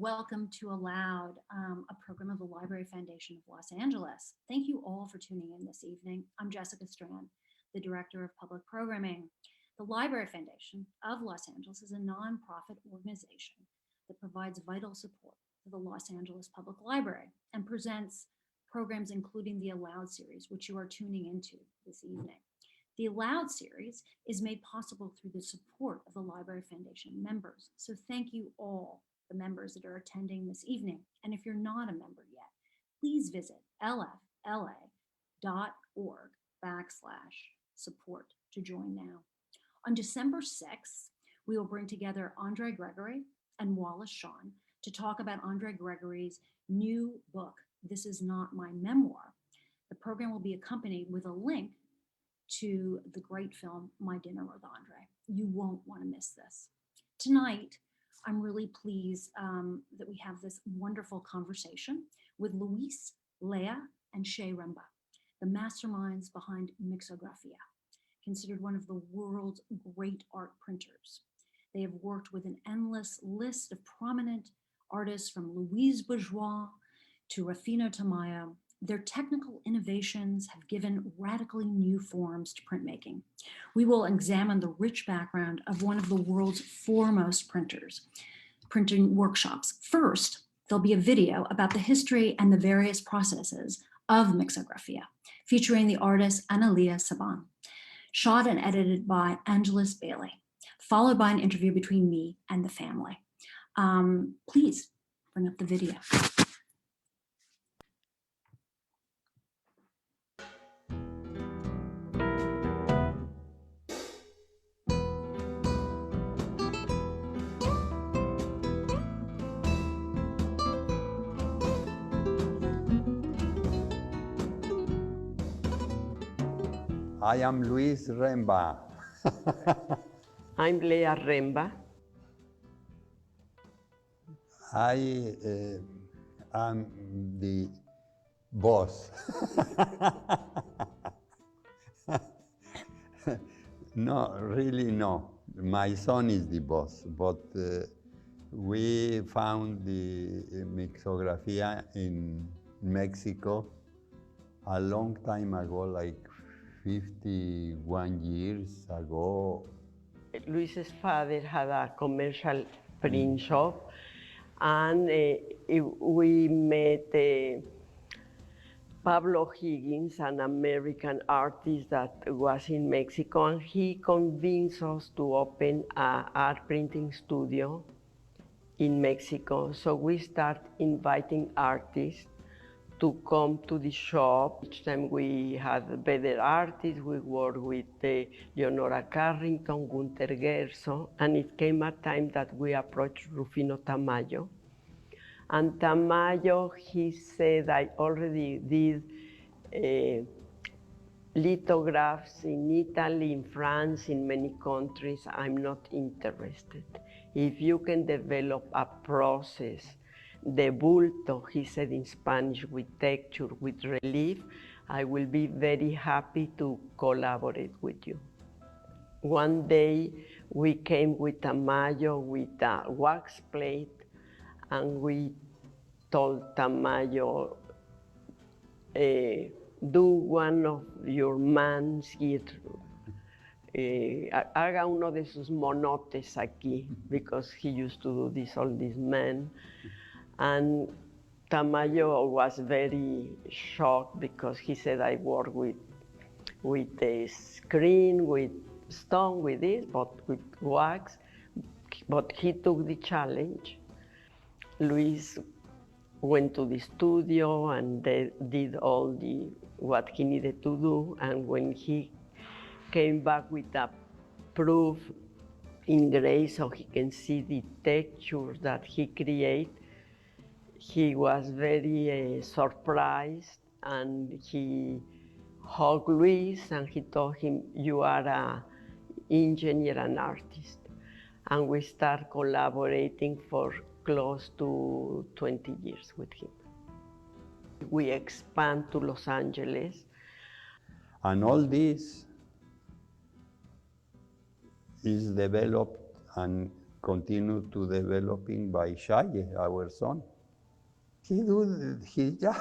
welcome to ALOUD, a program of the Library Foundation of Los Angeles. Thank you all for tuning in this evening. I'm Jessica Strand, the Director of Public Programming. The Library Foundation of Los Angeles is a nonprofit organization that provides vital support to the Los Angeles Public Library and presents programs including the ALOUD series, which you are tuning into this evening. The ALOUD series is made possible through the support of the Library Foundation members. So thank you all the members that are attending this evening. And if you're not a member yet, please visit lfla.org/support to join now. On December 6th, we will bring together Andre Gregory and Wallace Shawn to talk about Andre Gregory's new book, This Is Not My Memoir. The program will be accompanied with a link to the great film, My Dinner with Andre. You won't want to miss this. Tonight, I'm really pleased that we have this wonderful conversation with Luis, Leah, and Shay Remba, the masterminds behind Mixografia, considered one of the world's great art printers. They have worked with an endless list of prominent artists from Louise Bourgeois to Rufino Tamayo. Their technical innovations have given radically new forms to printmaking. We will examine the rich background of one of the world's foremost printers, printing workshops. First, there'll be a video about the history and the various processes of Mixografia, featuring the artist Analia Saban, shot and edited by Angeles Bailey, followed by an interview between me and the family. Please bring up the video. I am Luis Remba. I'm Leah Remba. I am the boss. No, really no. My son is the boss, but we found the Mixografia in Mexico a long time ago, like 51 years ago. Luis's father had a commercial print shop, and we met Pablo Higgins, an American artist that was in Mexico, and he convinced us to open an art printing studio in Mexico. So we start inviting artists to come to the shop. Each time we had better artists. We worked with Leonora Carrington, Gunter Gerso, and it came a time that we approached Rufino Tamayo. And Tamayo, he said, I already did lithographs in Italy, in France, in many countries. I'm not interested. If you can develop a process, de bulto, he said in Spanish, with texture, with relief, I will be very happy to collaborate with you. One day, we came with Tamayo with a wax plate, and we told Tamayo, do one of your man's here. Haga uno de sus monotes aquí, because he used to do this, all these men. And Tamayo was very shocked because he said, I work with a screen, with stone, with this, but with wax. But he took the challenge. Luis went to the studio and they did all what he needed to do. And when he came back with a proof in gray so he can see the texture that he created, he was very surprised, and he hugged Luis and he told him, you are an engineer and artist. And we started collaborating for close to 20 years with him. We expand to Los Angeles. And all this is developed and continue to developing by Shaye, our son. He do his job.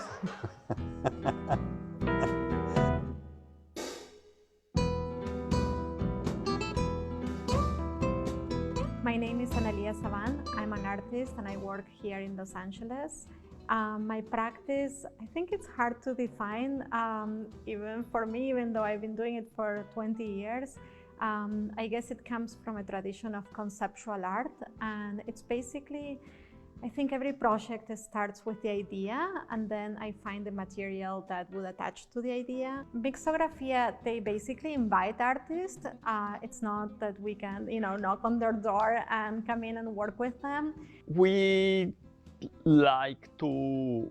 My name is Analia Saban. I'm an artist and I work here in Los Angeles. My practice, I think it's hard to define, even for me, even though I've been doing it for 20 years. I guess it comes from a tradition of conceptual art, and it's basically, I think every project starts with the idea, and then I find the material that would attach to the idea. Mixografia, they basically invite artists. It's not that we can, knock on their door and come in and work with them. We like to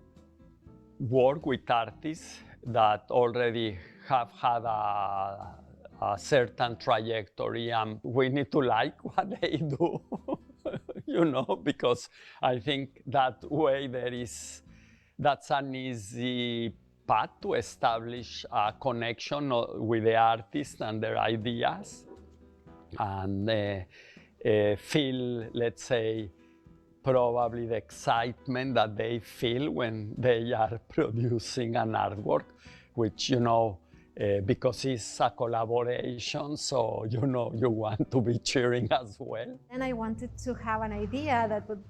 work with artists that already have had a certain trajectory, and we need to like what they do. Because I think that way that's an easy path to establish a connection with the artist and their ideas, and feel, let's say, probably the excitement that they feel when they are producing an artwork, which, because it's a collaboration, so you want to be cheering as well. And I wanted to have an idea that would,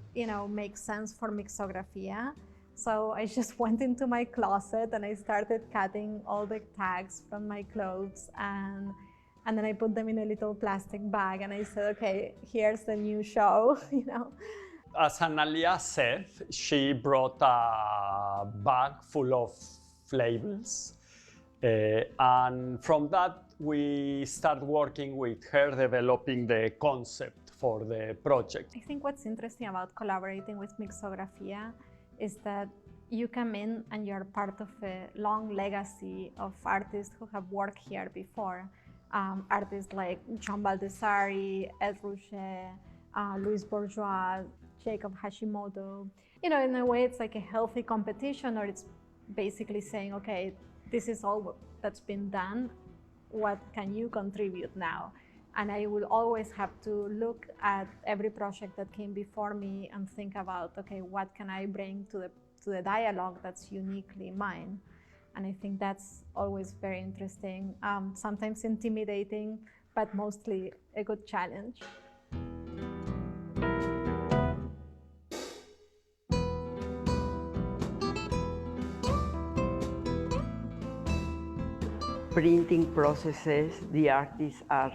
make sense for Mixografia. So I just went into my closet and I started cutting all the tags from my clothes, and then I put them in a little plastic bag, and I said, okay, here's the new show, As Analia said, she brought a bag full of labels. And from that, we start working with her, developing the concept for the project. I think what's interesting about collaborating with Mixografia is that you come in and you're part of a long legacy of artists who have worked here before. Artists like Jean Baldessari, Ed Rouget, Louis Bourgeois, Jacob Hashimoto. In a way, it's like a healthy competition, or it's basically saying, okay, this is all that's been done. What can you contribute now? And I will always have to look at every project that came before me and think about, okay, what can I bring to the dialogue that's uniquely mine? And I think that's always very interesting, sometimes intimidating, but mostly a good challenge. Printing processes, the artists are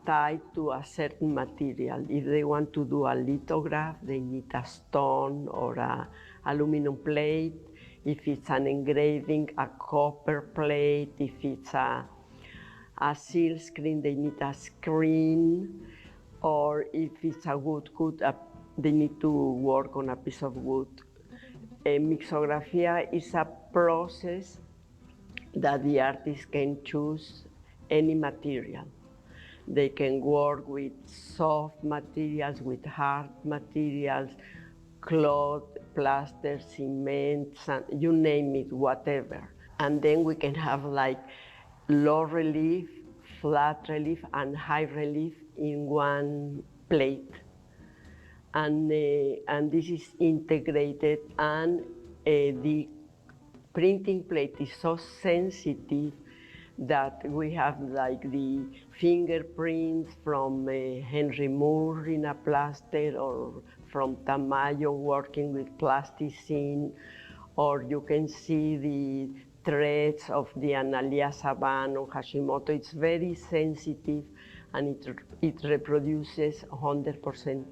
tied to a certain material. If they want to do a lithograph, they need a stone or an aluminum plate. If it's an engraving, a copper plate. If it's a seal screen, they need a screen. Or if it's a wood cut, they need to work on a piece of wood. Mixografia is a process that the artist can choose any material. They can work with soft materials, with hard materials, cloth, plaster, cement, sand, you name it, whatever. And then we can have like low relief, flat relief, and high relief in one plate. And this is integrated, and the printing plate is so sensitive that we have like the fingerprints from Henry Moore in a plaster, or from Tamayo working with plasticine, or you can see the threads of the Analia Saban or Hashimoto. It's very sensitive, and it reproduces 100%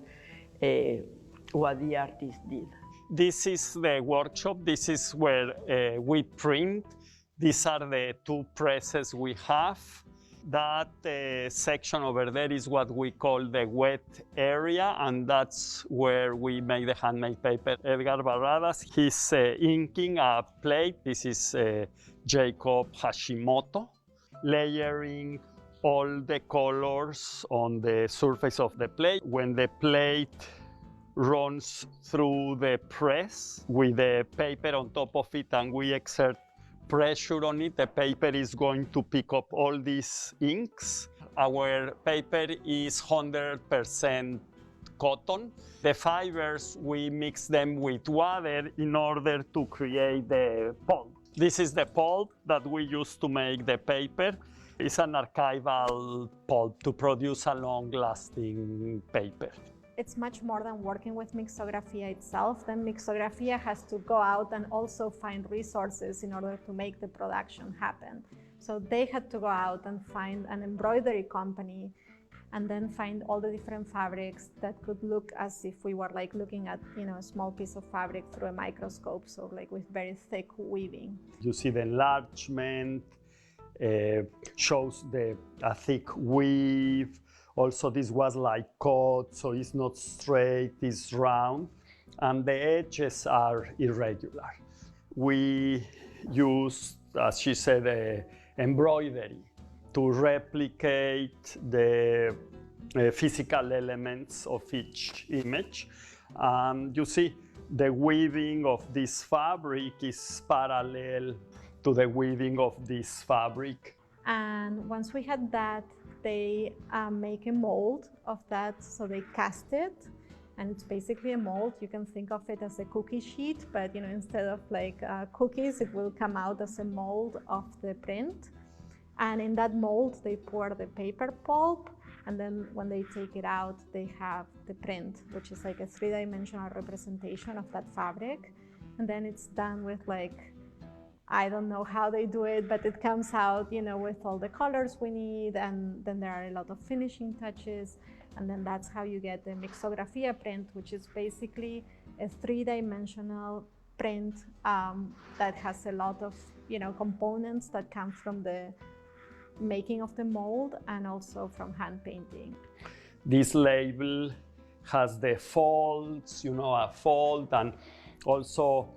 what the artist did. This is the workshop. This is where we print. These are the two presses we have. That section over there is what we call the wet area, and that's where we make the handmade paper. Edgar Barradas, he's inking a plate. This is Jacob Hashimoto, layering all the colors on the surface of the plate. When the plate runs through the press with the paper on top of it and we exert pressure on it, the paper is going to pick up all these inks. Our paper is 100% cotton. The fibers, we mix them with water in order to create the pulp. This is the pulp that we use to make the paper. It's an archival pulp to produce a long-lasting paper. It's much more than working with Mixografia itself. Then Mixografia has to go out and also find resources in order to make the production happen. So they had to go out and find an embroidery company and then find all the different fabrics that could look as if we were like looking at, you know, a small piece of fabric through a microscope, so like with very thick weaving. You see the enlargement, shows a thick weave. Also, this was like cut, so it's not straight, it's round, and the edges are irregular. We used, as she said, embroidery to replicate the physical elements of each image. And you see, the weaving of this fabric is parallel to the weaving of this fabric. And once we had that, they make a mold of that, so they cast it, and it's basically a mold. You can think of it as a cookie sheet, but you know, instead of like cookies, it will come out as a mold of the print. And in that mold, they pour the paper pulp, and then when they take it out, they have the print, which is like a three-dimensional representation of that fabric. And then it's done with like, I don't know how they do it, but it comes out, you know, with all the colors we need, and then there are a lot of finishing touches, and then that's how you get the Mixografia print, which is basically a three-dimensional print that has a lot of, you know, components that come from the making of the mold and also from hand painting. This label has the folds, you know, a fold, and also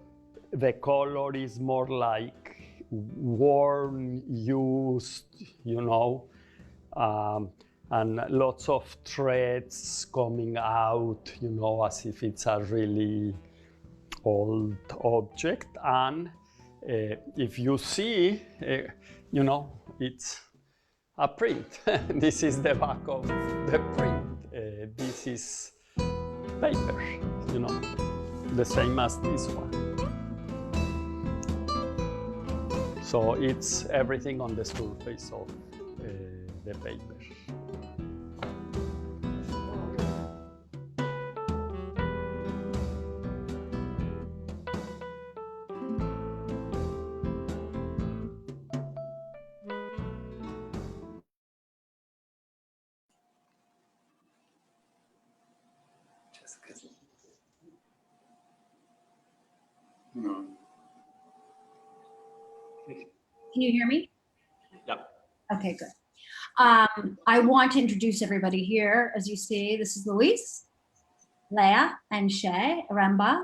the color is more like worn, used, you know, and lots of threads coming out, you know, as if it's a really old object. And if you see, you know, it's a print. This is the back of the print. This is paper, you know, the same as this one. So it's everything on the surface of the paper. Can you hear me? Yep. Okay, good. I want to introduce everybody here. As you see, this is Luis, Leah, and Shay Aremba.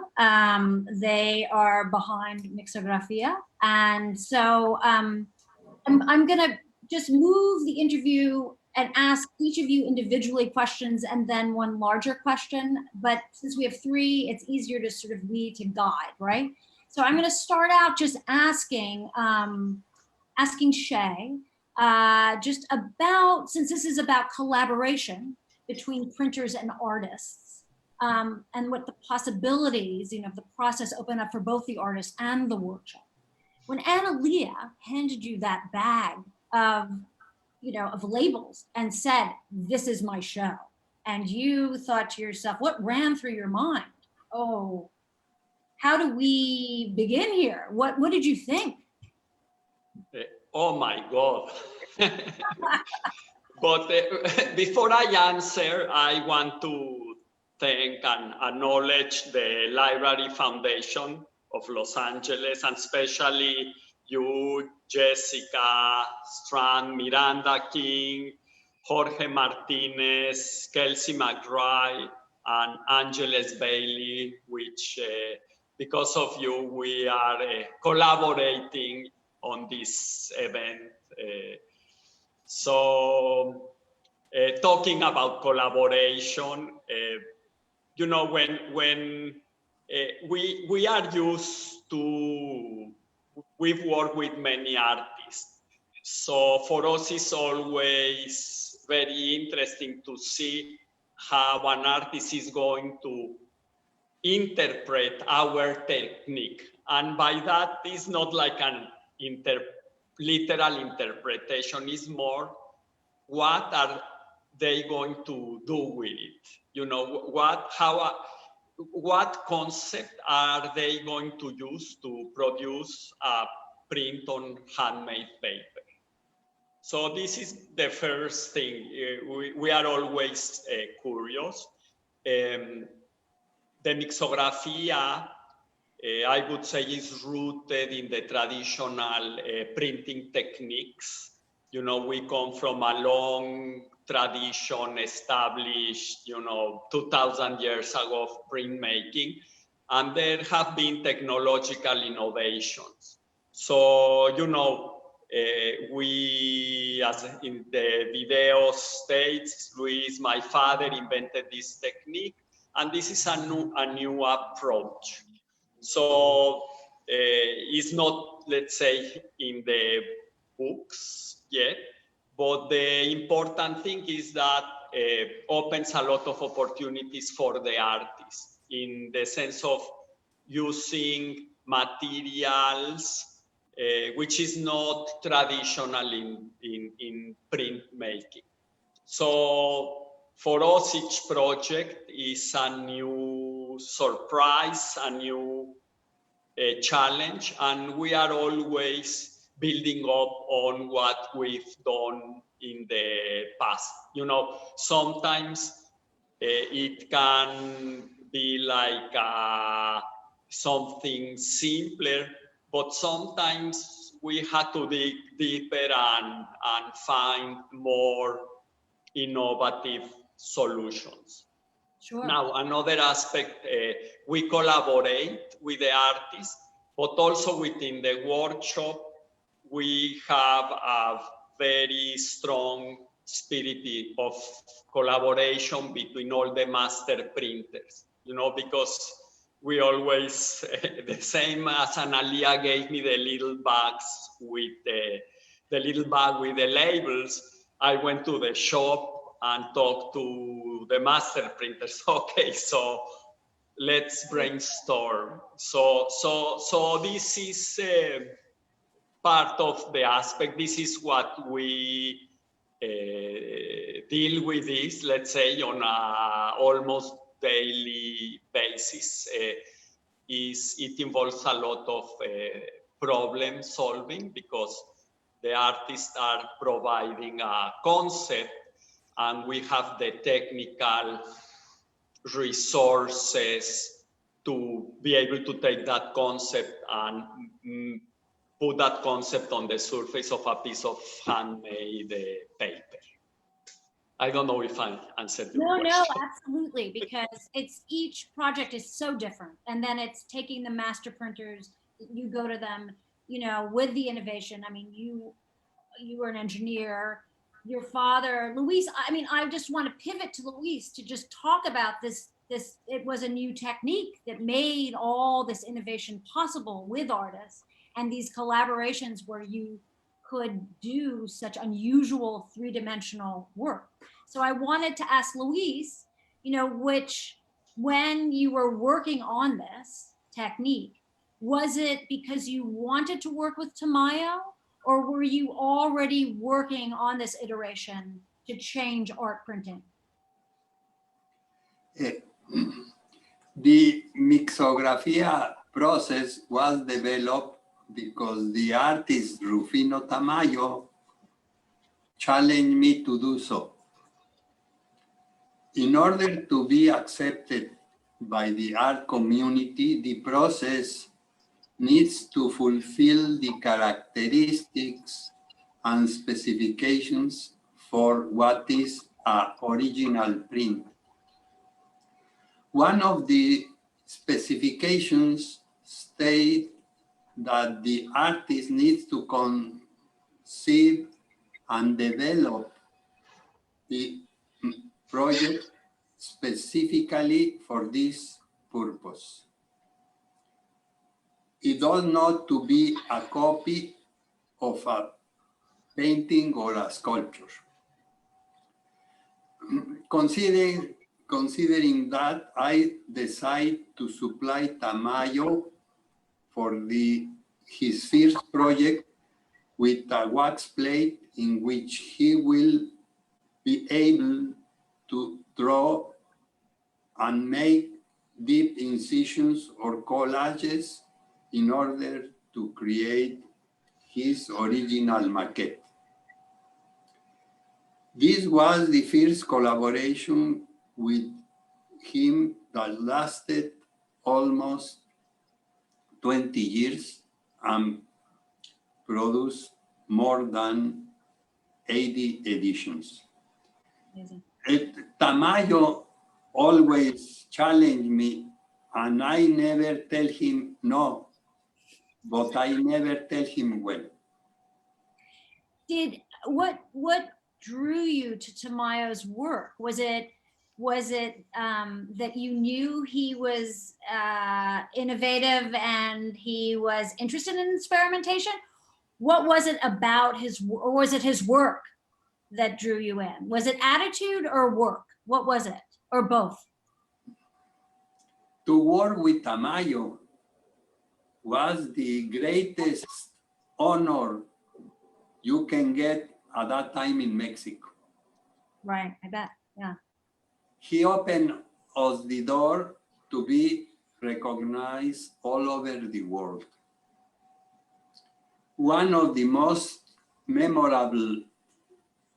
They are behind Mixografia. And so I'm gonna just move the interview and ask each of you individually questions and then one larger question. But since we have three, it's easier to sort of lead to guide, right? So I'm gonna start out just asking Shay, just about, since this is about collaboration between printers and artists, and what the possibilities, you know, of the process open up for both the artist and the workshop. When Analia handed you that bag of, you know, of labels and said, "This is my show," and you thought to yourself, what ran through your mind? Oh, how do we begin here? What did you think? Oh my God. But before I answer, I want to thank and acknowledge the Library Foundation of Los Angeles, and especially you, Jessica Strand, Miranda King, Jorge Martinez, Kelsey McRae, and Angeles Bailey, which because of you, we are collaborating on this event. So talking about collaboration, you know, when we are used to, we've worked with many artists. So for us, it's always very interesting to see how an artist is going to interpret our technique. And by that, it's not like an literal interpretation, it's more what are they going to do with it? You know, what concept are they going to use to produce a print on handmade paper? So this is the first thing. We are always curious. The Mixografia, I would say, is rooted in the traditional printing techniques. You know, we come from a long tradition established, 2000 years ago of printmaking, and there have been technological innovations. So, we, as in the video states, Luis, my father, invented this technique, and this is a new approach. So it's not, let's say, in the books yet, but the important thing is that opens a lot of opportunities for the artist in the sense of using materials which is not traditional in printmaking. So for us, each project is a new surprise, a new challenge, and we are always building up on what we've done in the past. Sometimes it can be like something simpler, but sometimes we had to dig deeper and find more innovative solutions. Sure. Now, another aspect, we collaborate with the artists, but also within the workshop, we have a very strong spirit of collaboration between all the master printers, because we always, the same as Analia gave me the little bags with the little bag with the labels, I went to the shop and talked to the master printers. Okay, so let's brainstorm. So this is part of the aspect. This is what we deal with this, let's say, on a almost daily basis. It involves a lot of problem solving because the artists are providing a concept and we have the technical resources to be able to take that concept and put that concept on the surface of a piece of handmade paper. I don't know if I answered your question. No, absolutely, because each project is so different. And then it's taking the master printers, you go to them, with the innovation. I mean, you were an engineer, your father, Luis, I just want to pivot to Luis to just talk about this. It was a new technique that made all this innovation possible with artists and these collaborations where you could do such unusual three-dimensional work. So I wanted to ask Luis, when you were working on this technique, was it because you wanted to work with Tamayo, or were you already working on this iteration to change art printing? The Mixografia process was developed because the artist Rufino Tamayo challenged me to do so. In order to be accepted by the art community, the process needs to fulfill the characteristics and specifications for what is an original print. One of the specifications states that the artist needs to conceive and develop the project specifically for this purpose. It does not to be a copy of a painting or a sculpture. Considering considering that, I decided to supply Tamayo for his first project with a wax plate in which he will be able to draw and make deep incisions or collages in order to create his original maquette. This was the first collaboration with him that lasted almost 20 years and produced more than 80 editions. Amazing. Tamayo always challenged me, and I never tell him no, but I never tell him well. What drew you to Tamayo's work? Was it that you knew he was innovative and he was interested in experimentation? What was it about or was it his work that drew you in? Was it attitude or work? What was it? Or both? To work with Tamayo was the greatest honor you can get at that time in Mexico. Right, I bet, yeah. He opened us the door to be recognized all over the world. One of the most memorable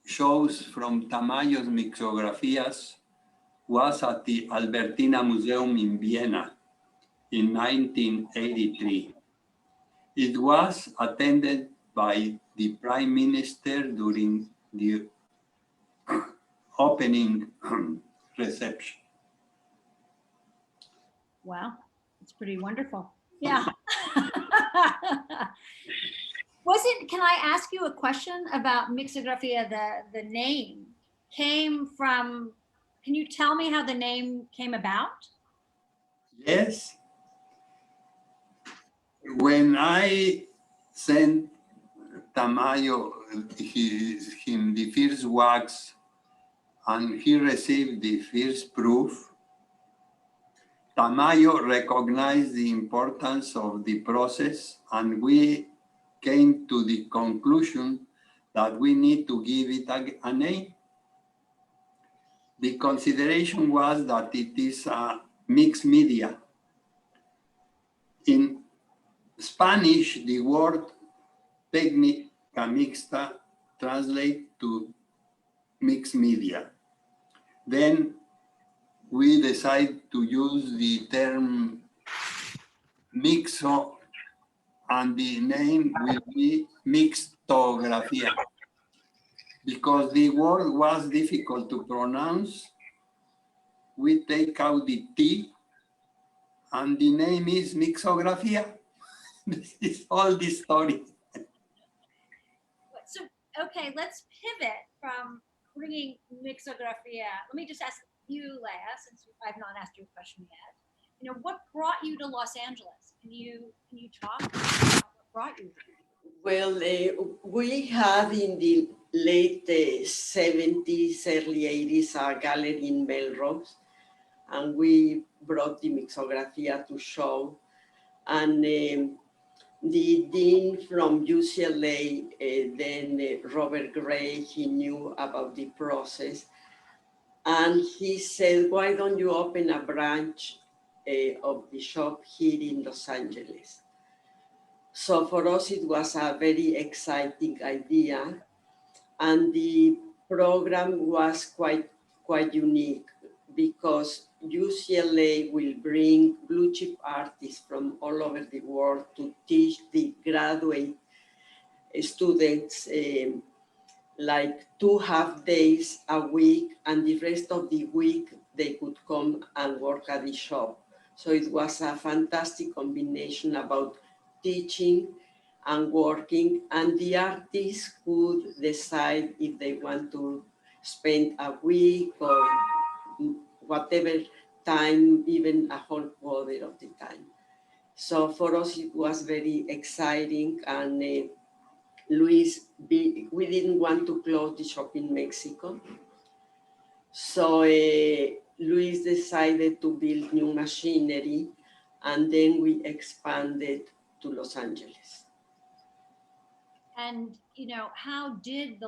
shows from Tamayo's Mixografias was at the Albertina Museum in Vienna in 1983. It was attended by the Prime Minister during the opening reception. Wow, it's pretty wonderful. Yeah. Can I ask you a question about Mixografia? The name came from, can you tell me how the name came about? Yes. When I sent Tamayo him the first wax and he received the first proof, Tamayo recognized the importance of the process, and we came to the conclusion that we need to give it a name. The consideration was that it is a mixed media. In Spanish, the word técnica mixta translates to mixed media. Then we decided to use the term mixo, and the name will be Mixografia. Because the word was difficult to pronounce, we take out the T, and the name is Mixografia. This is all the story. So, okay, let's pivot from bringing Mixografia. Let me just ask you, Leah, since I've not asked you a question yet. You know, what brought you to Los Angeles? Can you talk about what brought you here? Well, we had in the late 70s, early 80s, a gallery in Melrose, and we brought the Mixografia to show. And the dean from UCLA, then Robert Gray, he knew about the process. And he said, why don't you open a branch of the shop here in Los Angeles? So for us, it was a very exciting idea. And the program was quite unique because UCLA will bring blue chip artists from all over the world to teach the graduate students like 2 half days a week, and the rest of the week they could come and work at the shop. So it was a fantastic combination about teaching and working, and the artists could decide if they want to spend a week or whatever time, even a whole quarter of the time. So for us, it was very exciting, and Luis, we didn't want to close the shop in Mexico. So Luis decided to build new machinery, and then we expanded to Los Angeles. And, how did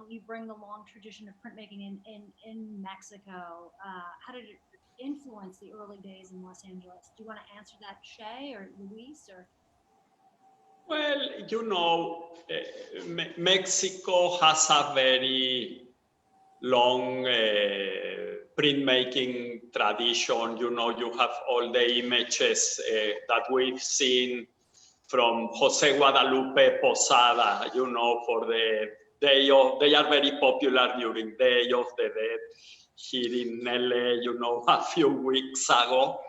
you bring the long tradition of printmaking in Mexico? How did it influence the early days in Los Angeles? Do you want to answer that, Shay or Luis? Or? Well, Mexico has a very long printmaking tradition. You have all the images that we've seen from Jose Guadalupe Posada, for the they are very popular during Day of the Dead here in LA, a few weeks ago.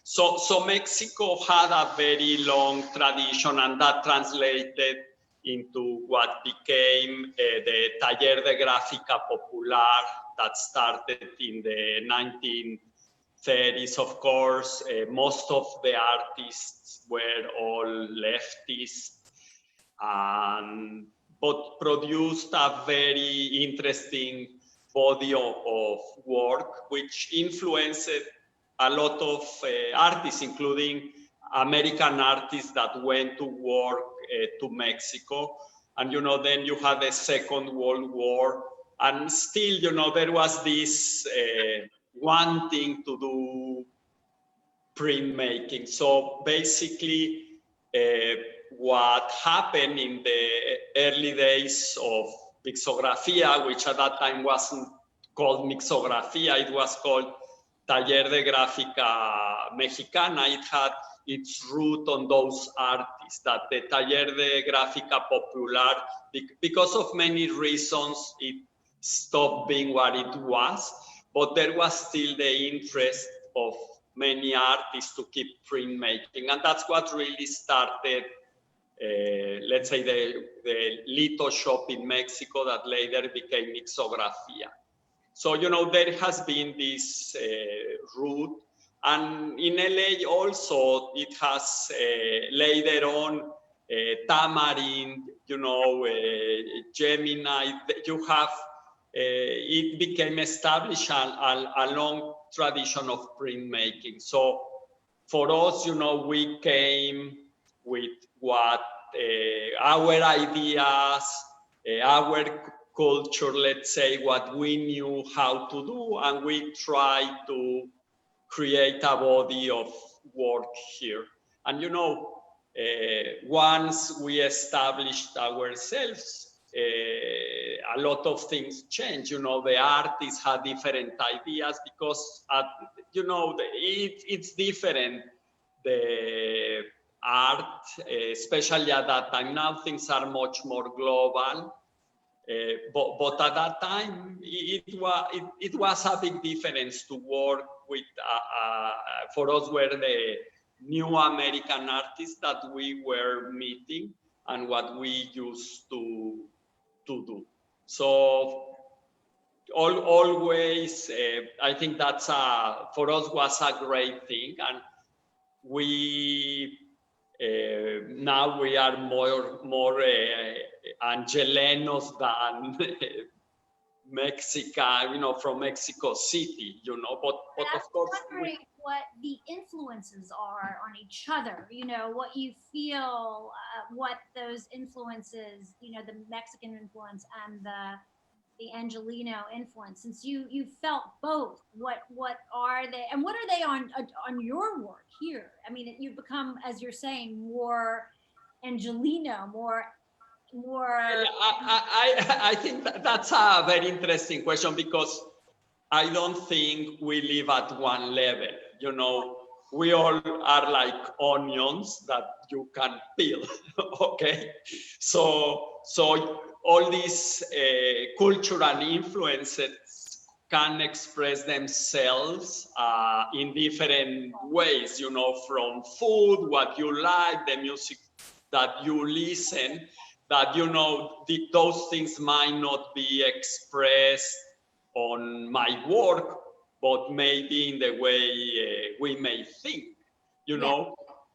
So Mexico had a very long tradition, and that translated into what became the Taller de Gráfica Popular that started in the 1930s. Of course, most of the artists were all leftists, but produced a very interesting body of work, which influenced a lot of artists, including American artists that went to work to Mexico. And, then you had the Second World War. And still, there was this wanting to do printmaking. So basically, what happened in the early days of Mixografia, which at that time wasn't called Mixografia, it was called Taller de Gráfica Mexicana. It had its root on those artists, that the Taller de Gráfica Popular, because of many reasons, it stopped being what it was, but there was still the interest of many artists to keep printmaking, and that's what really started, let's say, the litho shop in Mexico that later became Mixografia. So, there has been this route, and in LA also, it has later on Tamarind, Gemini, you have, it became established a long tradition of printmaking. So for us, we came with what our ideas, our culture, let's say, what we knew how to do, and we tried to create a body of work here. And once we established ourselves, a lot of things changed. The artists had different ideas because, it's different, the art, especially at that time. Now things are much more global. But at that time, it was a big difference to work with, for us, were the new American artists that we were meeting and what we used to do. So always, I think that's for us was a great thing, and we now we are more Angelenos than Mexican, from Mexico City, but of course. Wondering what the influences are on each other, what you feel, what those influences, the Mexican influence and the Angelino influence, since you felt both, what are they, and what are they on your work here? I mean, you've become, as you're saying, more Angelino, more. I think that's a very interesting question, because I don't think we live at one level. We all are like onions that you can peel. Okay, so all these cultural influences can express themselves in different ways. From food, what you like, the music that you listen. That those things might not be expressed on my work, but maybe in the way we may think,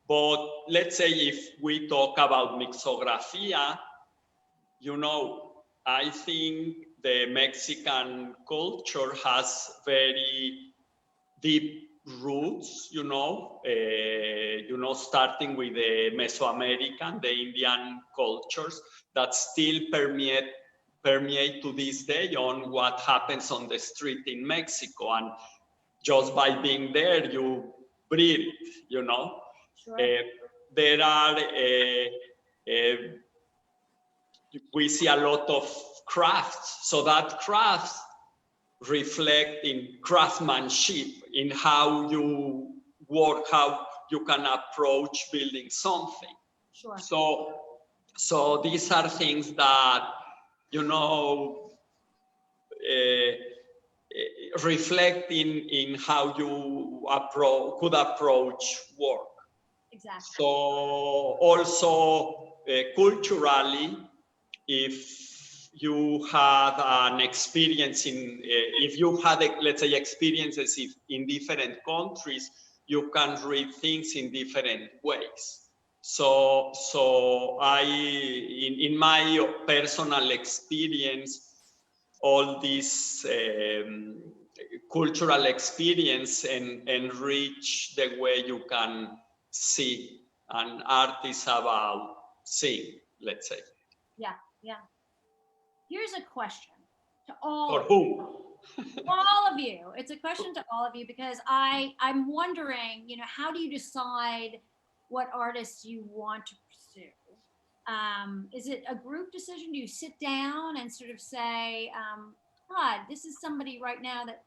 But let's say if we talk about Mixografia, I think the Mexican culture has very deep roots, starting with the Mesoamerican, the Indian cultures that still permeate to this day on what happens on the street in Mexico. And just by being there, you breathe it, Sure. There are, we see a lot of crafts, so that crafts reflect in craftsmanship, in how you work, how you can approach building something. Sure. So these are things that, reflect in how you could approach work. Exactly. So also culturally, if you had an experience if you had, let's say, experiences in different countries, you can read things in different ways. So in my personal experience, all this cultural experience enrich the way you can see an artist about seeing, let's say. Yeah. Here's a question to all For of whom? you. All of you. It's a question to all of you because I'm wondering, how do you decide what artists you want to pursue? Is it a group decision? Do you sit down and sort of say, God, this is somebody right now that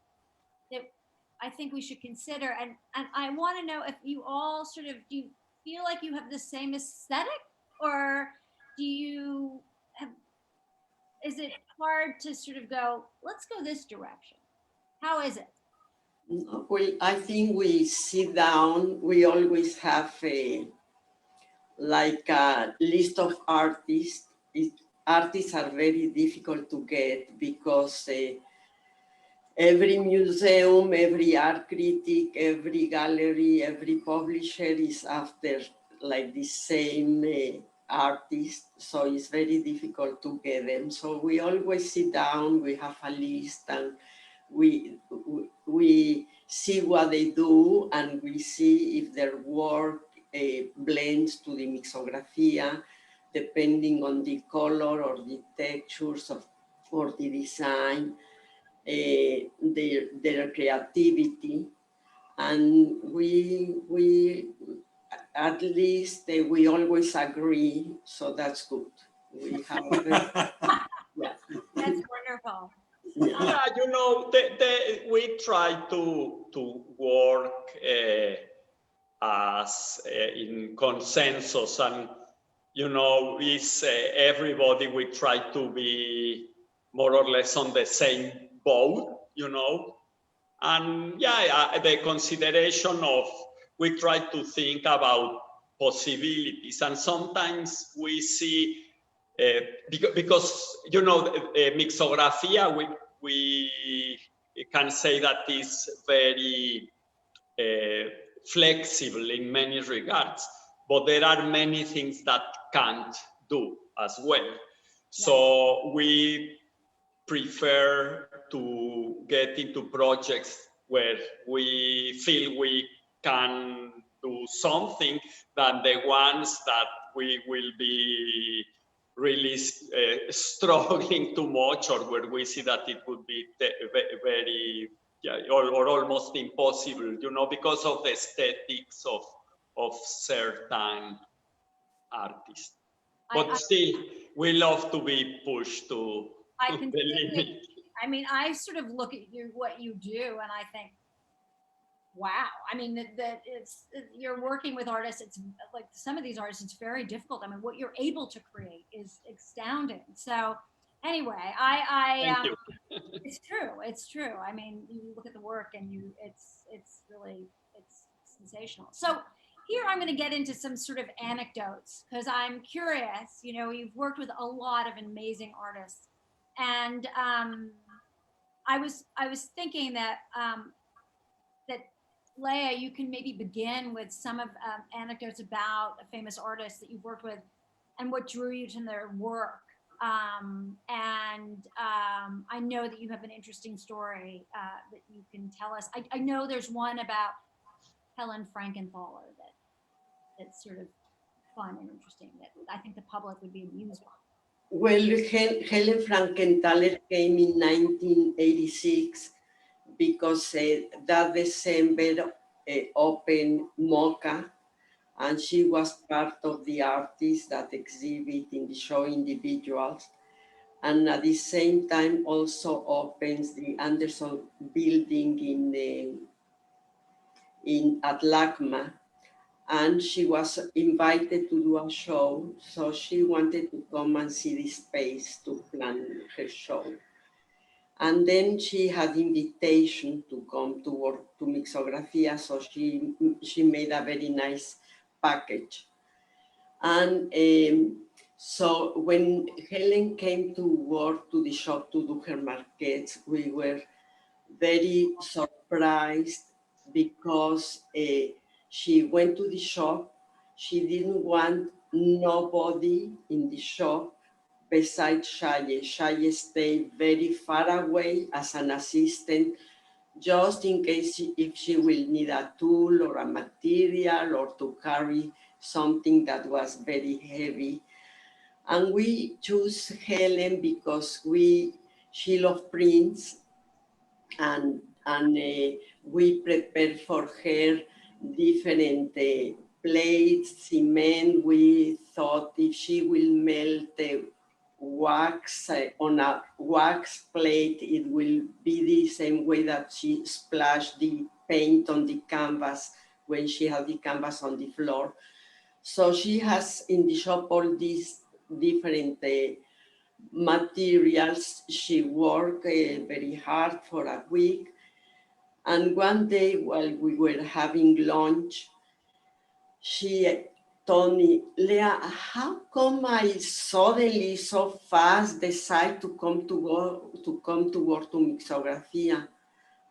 I think we should consider? And I want to know if you all sort of, do you feel like you have the same aesthetic, or do you have, is it hard to sort of go, let's go this direction? How is it? I think we sit down, we always have a list of artists. Artists are very difficult to get because every museum, every art critic, every gallery, every publisher is after like the same artist. So it's very difficult to get them. So we always sit down, we have a list, and we see what they do, and we see if their work blends to the Mixografia, depending on the color or the textures or the design, their creativity. And we at least we always agree, so that's good. We have yeah. That's wonderful. Yeah, we try to work as in consensus, and is everybody, we try to be more or less on the same boat, and the consideration of, we try to think about possibilities, and sometimes we see because Mixografia, we can say that is very flexible in many regards, but there are many things that can't do as well. So we prefer to get into projects where we feel we can do something than the ones that we will be really struggling too much, or where we see that it would be very or almost impossible, because of the aesthetics of certain artists. But still, we love to be pushed to the limit. I mean, I sort of look at what you do, and I think, wow. I mean, that you're working with artists. It's like some of these artists, it's very difficult. I mean, what you're able to create is astounding. So anyway, Thank you. It's true. I mean, you look at the work and it's really, it's sensational. So here I'm going to get into some sort of anecdotes because I'm curious. You've worked with a lot of amazing artists, and I was thinking that that Leah, you can maybe begin with some of anecdotes about a famous artist that you've worked with and what drew you to their work. I know that you have an interesting story that you can tell us. I know there's one about Helen Frankenthaler that's sort of fun and interesting that I think the public would be amused by. Well, Helen Frankenthaler came in 1986 because that December opened MoCA, and she was part of the artists that exhibit in the show Individuals. And at the same time also opens the Anderson building at LACMA. And she was invited to do a show, so she wanted to come and see the space to plan her show. And then she had invitation to come to work to Mixografia, so she made a very nice package. And so when Helen came to work to the shop to do her markets, we were very surprised because she went to the shop. She didn't want nobody in the shop besides Shaye. Shaye stayed very far away as an assistant, just in case if she will need a tool or a material or to carry something that was very heavy. And we choose Helen because she loved prints, and we prepared for her different plates, cement. We thought if she will melt the wax on a wax plate, it will be the same way that she splashed the paint on the canvas when she had the canvas on the floor. So she has in the shop all these different materials. She worked very hard for a week. And one day while we were having lunch, she told me, Leah, how come I suddenly so fast decide to come to work to Mixografia?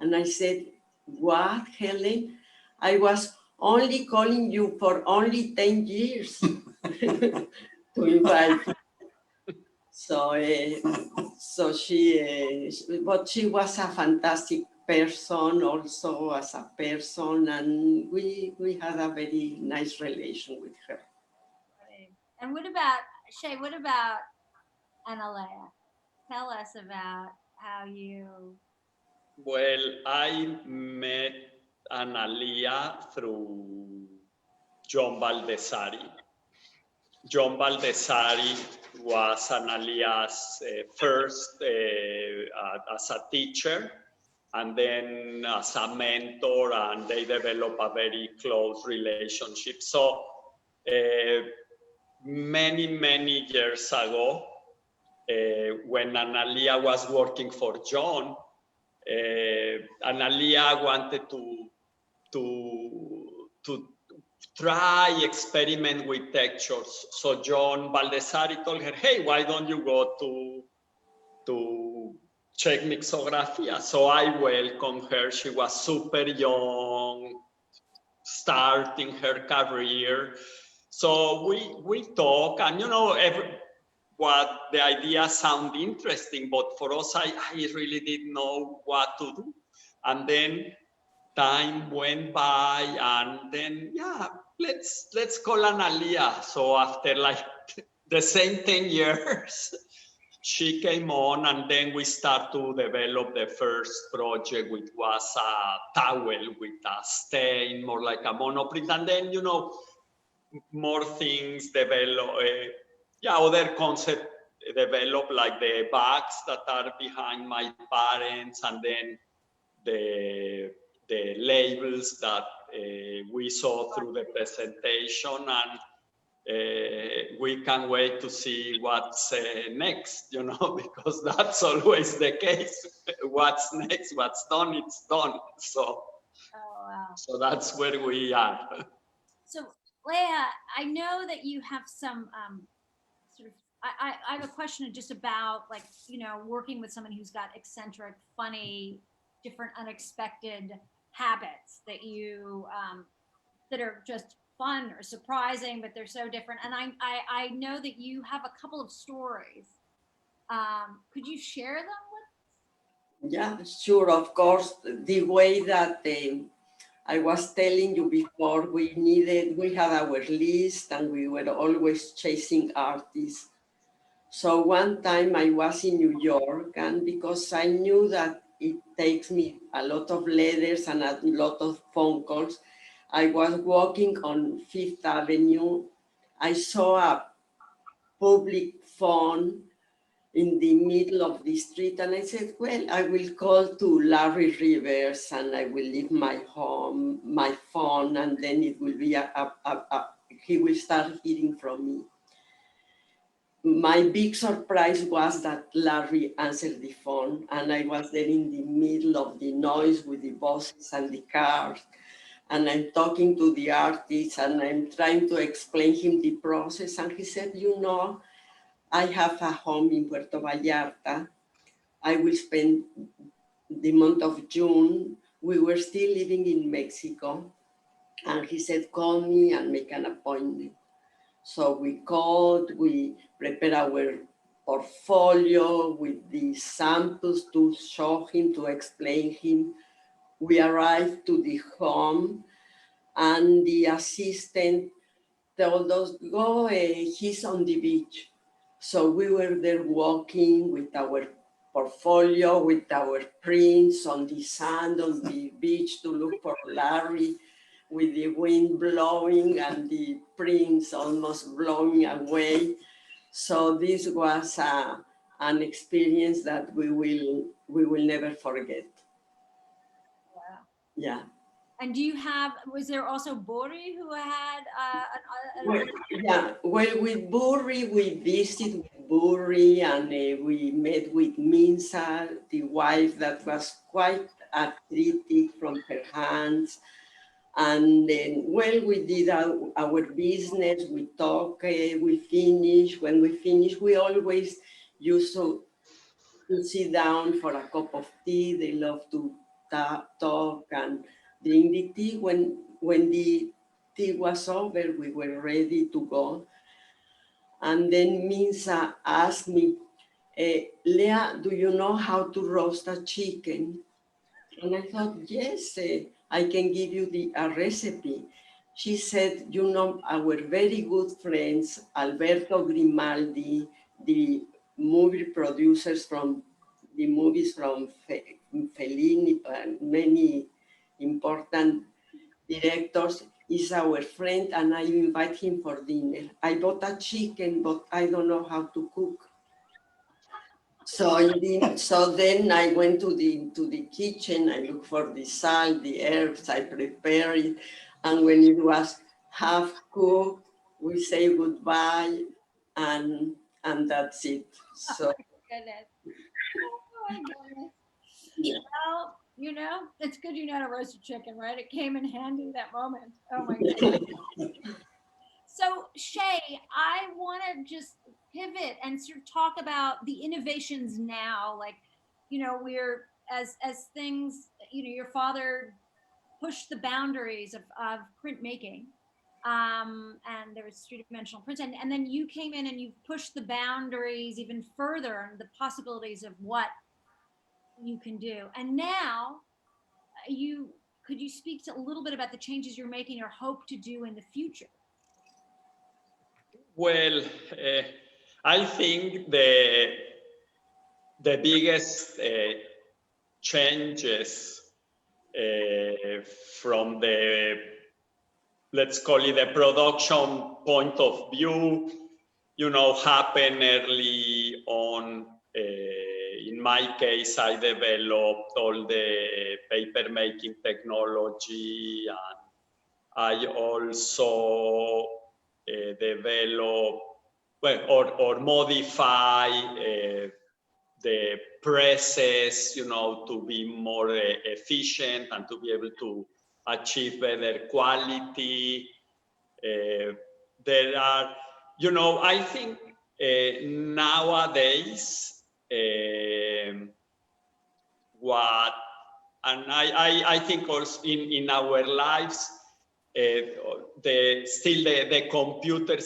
And I said, what, Helen? I was only calling you for only 10 years to invite you. So but she was a fantastic person also as a person, and we had a very nice relation with her. And what about, Shay, what about Analea? Tell us about how you... Well, I met Analia through John Baldessari. John Baldessari was Analia's first as a teacher, and then as a mentor, and they developed a very close relationship. So many years ago, when Analia was working for John, Analia wanted to try experiment with textures. So John Baldessari told her, hey, why don't you go to check Mixografia? So I welcomed her. She was super young, starting her career. So we talk, and what the idea sounded interesting, but for us, I really didn't know what to do. And then time went by, and then let's call Analia. So after like the same 10 years, she came on, and then we start to develop the first project, which was a towel with a stain, more like a monoprint. And then, more things develop, other concepts develop, like the bags that are behind my parents, and then the labels that we saw through the presentation, and we can't wait to see what's next, because that's always the case. What's next, what's done, it's done. So, so that's where we are. So, Leah, I know that you have some sort of, I have a question just about, like, working with someone who's got eccentric, funny, different, unexpected habits that you, that are just fun or surprising, but they're so different. And I know that you have a couple of stories Could you share them with? Yeah, sure, of course. The way that I was telling you before, we had our list and we were always chasing artists. So one time I was in New York, and because I knew that it takes me a lot of letters and a lot of phone calls, I was walking on Fifth Avenue. I saw a public phone in the middle of the street, and I said, well, I will call to Larry Rivers and I will leave my home, my phone, and then it will be he will start hearing from me. My big surprise was that Larry answered the phone, and I was there in the middle of the noise with the buses and the cars, and I'm talking to the artist and I'm trying to explain him the process, and he said, you know, I have a home in Puerto Vallarta. I will spend the month of June. We were still living in Mexico, and he said, call me and make an appointment. So we called, we prepared our portfolio with the samples to show him, to explain him. We arrived to the home, and the assistant told us, go, he's on the beach. So we were there walking with our portfolio, with our prints on the sand, on the beach to look for Larry, with the wind blowing and the prints almost blowing away. So this was an experience that we will never forget. Wow. Yeah. And was there also Bori who had Well, with Burri, we visited with Burri, and we met with Minsa, the wife that was quite arthritic from her hands. And then, well, we did our business, we talk, we finish. When we finish, we always used to sit down for a cup of tea. They love to talk and drink the tea. When the tea was over, we were ready to go. And then Minsa asked me, Lea, do you know how to roast a chicken? And I thought, yes, I can give you a recipe. She said, you know, our very good friends, Alberto Grimaldi, the movie producers from the movies from Fellini and many important directors, is our friend, and I invite him for dinner. I bought a chicken, but I don't know how to cook. So then I went to the kitchen. I looked for the salt, the herbs. I prepared it, and when it was half cooked, we say goodbye, and that's it. So. goodness. Oh my goodness. Yeah. Well, you know, it's good you know how to roast a chicken, right? It came in handy that moment. Oh my goodness. So Shay, I want to just pivot and sort of talk about the innovations now. Like, you know, we're as things, you know, your father pushed the boundaries of printmaking. And there was three-dimensional print, and then you came in and you pushed the boundaries even further and the possibilities of what you can do. And now could you speak to a little bit about the changes you're making or hope to do in the future? Well, I think the biggest changes from the, let's call it the production point of view, you know, happen early on. In my case, I developed all the paper making technology, and I also develop, well, or modify the presses, you know, to be more efficient and to be able to achieve better quality. There are, you know, I think nowadays what, and I think also in our lives, the computer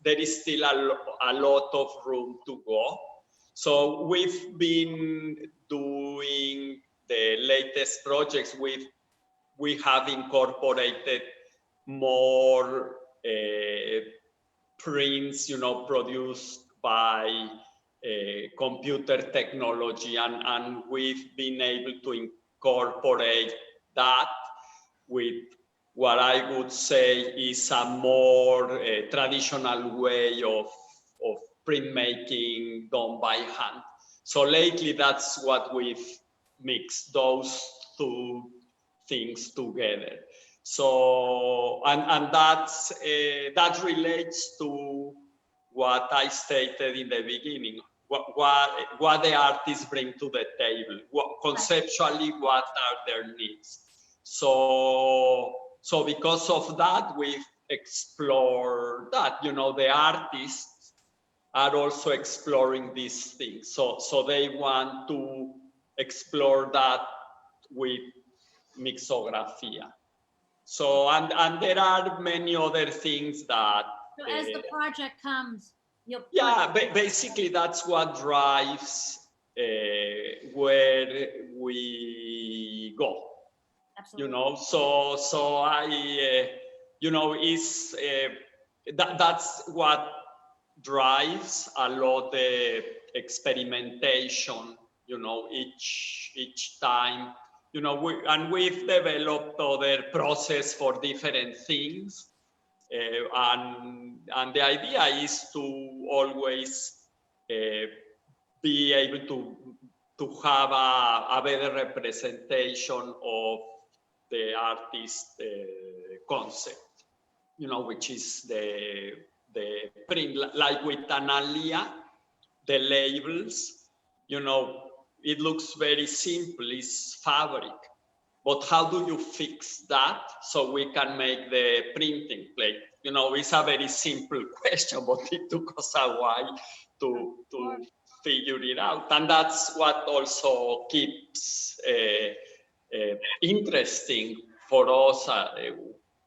there is still a lot of room to go. So we've been doing the latest projects. We have incorporated more prints, produced by computer technology, and we've been able to incorporate that with what I would say is a more traditional way of printmaking done by hand. So lately, that's what we've mixed, those two things together. So, and that relates to what I stated in the beginning, what the artists bring to the table, conceptually, what are their needs. So because of that, we've explored that, the artists are also exploring these things. So they want to explore that with Mixografia. So, and there are many other things that... So as the project comes, you'll... Yeah, basically that's what drives where we go. Absolutely. So I, that's what drives a lot of experimentation, each time, and we've developed other process for different things. And the idea is to always be able to have a better representation of the artist concept, which is the print. Like with Analia, the labels, it looks very simple, it's fabric. But how do you fix that so we can make the printing plate? It's a very simple question, but it took us a while to figure it out. And that's what also keeps interesting for us.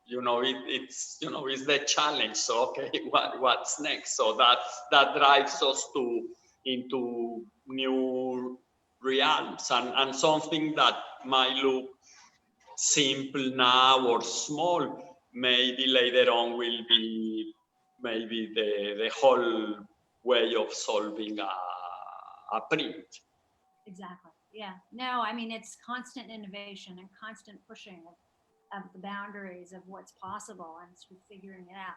It's the challenge. So, okay, what's next? So that drives us into new realms, and something that might look simple now or small, maybe later on will be maybe the whole way of solving a print. Exactly. Yeah. No, I mean, it's constant innovation and constant pushing of the boundaries of what's possible and sort of figuring it out.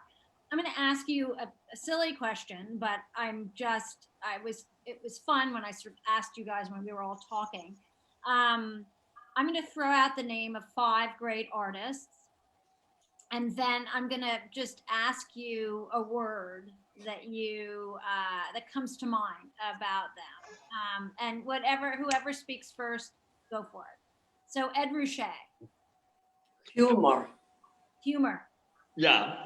I'm going to ask you a silly question, but it was fun when I sort of asked you guys when we were all talking. I'm going to throw out the name of 5 great artists, and then I'm going to just ask you a word that that comes to mind about them. And whoever speaks first, go for it. So Ed Ruscha. Humor. Humor. Yeah.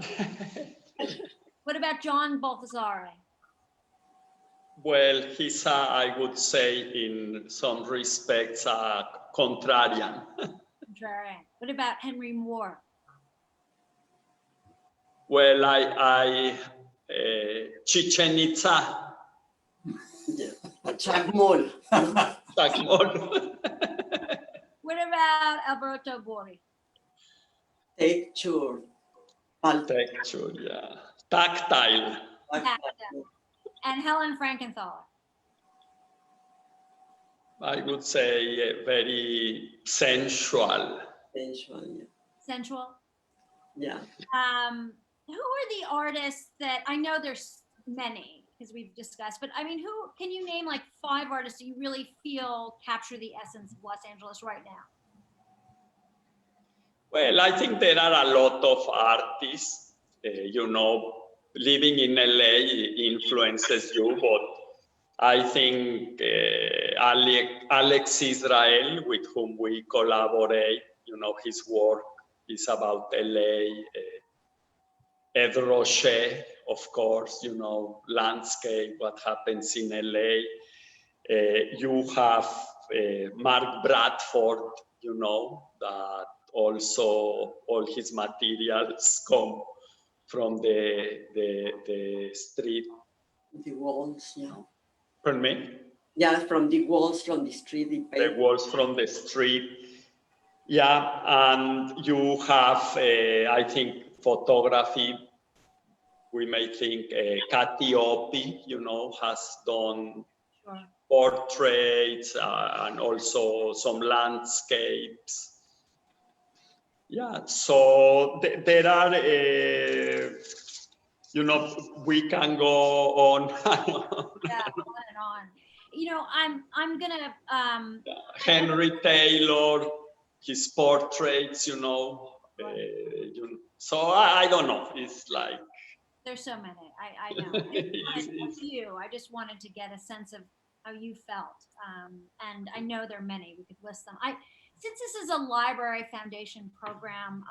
What about John Balthazari? Well, he's I would say in some respects, a contrarian. Contrarian. What about Henry Moore? Well, Chichen Itza. Chacmol. Chacmol. What about Alberto Bori? Texture. Texture, yeah. Tactile. And Helen Frankenthaler? I would say very sensual. Sensual, yeah. Sensual? Yeah. Who are the artists that, I know there's many because we've discussed, but I mean, who can you name like 5 artists that you really feel capture the essence of Los Angeles right now? Well, I think there are a lot of artists, living in LA influences you, but I think Alex Israel, with whom we collaborate, his work is about LA. Ed Ruscha, of course, landscape, what happens in LA. You have Mark Bradford, that also all his materials come from the street. The walls, yeah. Pardon me? Yeah, from the walls, from the street, The walls from the street. Yeah, and you have, I think, photography. We may think Cathy Opie, has done portraits and also some landscapes. Yeah, so there are, we can go on. Yeah, on and on. I'm gonna Henry Taylor, his portraits, so I don't know. It's like there's so many. I know. It's you. I just wanted to get a sense of how you felt, and I know there are many. We could list them. Since this is a library foundation program,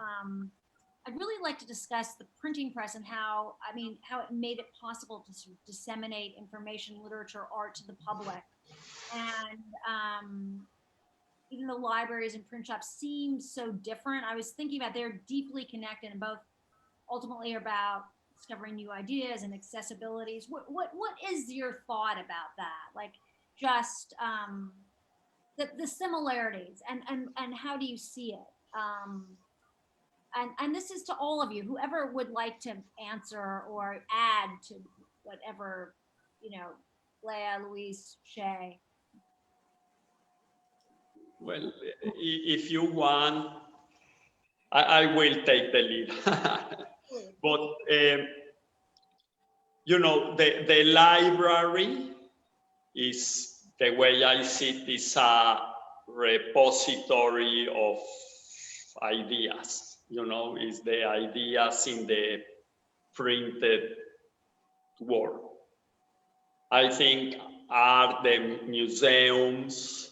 I'd really like to discuss the printing press and how it made it possible to sort of disseminate information, literature, art to the public. And even though libraries and print shops seem so different, I was thinking about they're deeply connected and both ultimately are about discovering new ideas and accessibilities. What is your thought about that? Like just the similarities and how do you see it? And this is to all of you, whoever would like to answer or add to whatever, Leah, Luis, Shay. Well, if you want, I will take the lead. But, the library is, the way I see it, is a repository of ideas, is the ideas in the printed world. I think the museums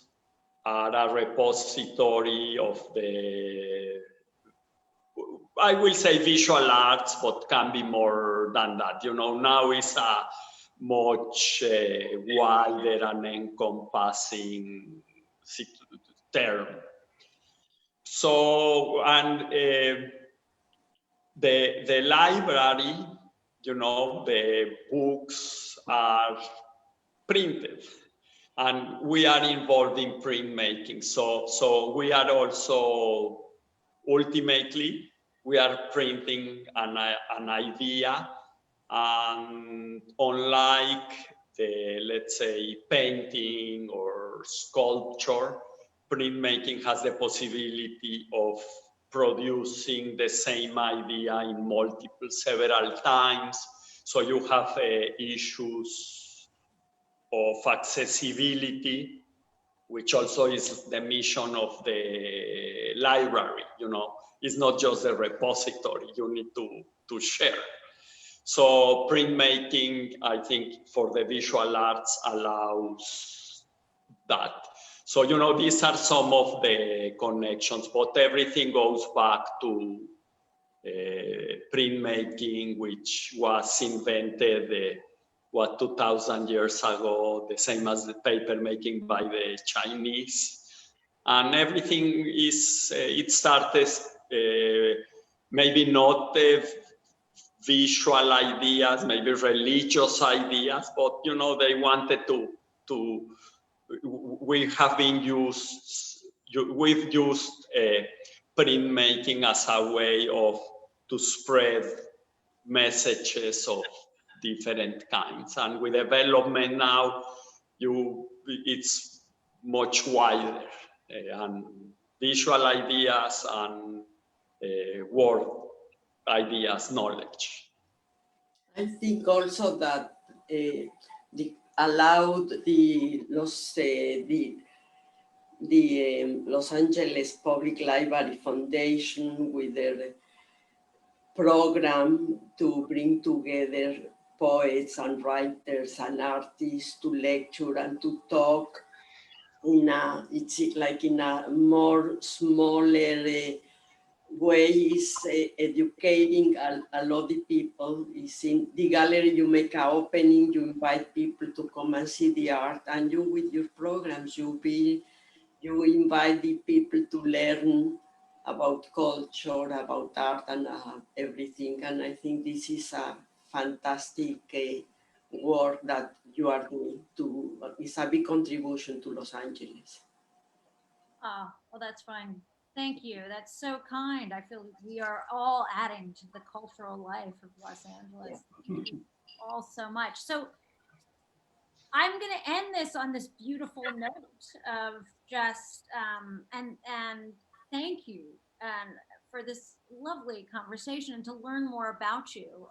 are a repository of the, I will say visual arts, but can be more than that. Now it's a much wider and encompassing term. So, and the library, the books are printed. And we are involved in printmaking. So we are also, ultimately, we are printing an idea. And unlike the, let's say, painting or sculpture, printmaking has the possibility of producing the same idea in several times. So you have issues of accessibility, which also is the mission of the library. It's not just a repository, you need to share. So printmaking, I think, for the visual arts allows that. So, these are some of the connections, but everything goes back to printmaking, which was invented 2,000 years ago, the same as the paper making by the Chinese. And everything is, it started maybe not visual ideas, maybe religious ideas, but they wanted to we've used printmaking as a way to spread messages of different kinds. And with development now, it's much wider, and visual ideas and word ideas, knowledge. I think also that allowed the Los Angeles Public Library Foundation with their program to bring together poets and writers and artists to lecture and to talk it's like in a more smaller way, is educating a lot of people. Is in the gallery, you make an opening, you invite people to come and see the art, and you with your programs, you invite the people to learn about culture, about art, and everything. And I think this is a fantastic work that you are doing. It's a big contribution to Los Angeles. Oh, well, that's fine. Thank you. That's so kind. I feel we are all adding to the cultural life of Los Angeles. Thank you all so much. So I'm going to end this on this beautiful note of just and thank you and for this lovely conversation and to learn more about you.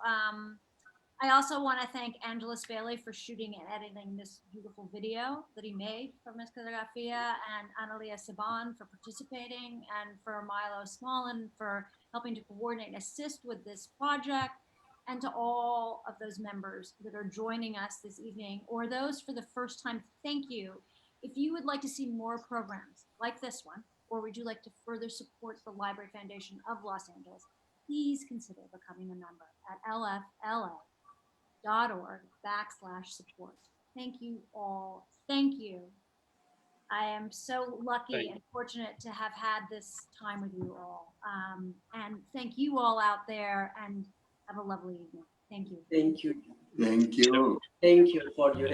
I also want to thank Angeles Bailey for shooting and editing this beautiful video that he made for Mixografia, and Analia Saban for participating, and for Milo Smolin for helping to coordinate and assist with this project, and to all of those members that are joining us this evening, or those for the first time, thank you. If you would like to see more programs like this one, or would you like to further support the Library Foundation of Los Angeles, please consider becoming a member at lfla.org/support. Thank you all. Thank you. I am so lucky and fortunate to have had this time with you all. And thank you all out there, and have a lovely evening. Thank you. Thank you. Thank you. Thank you for your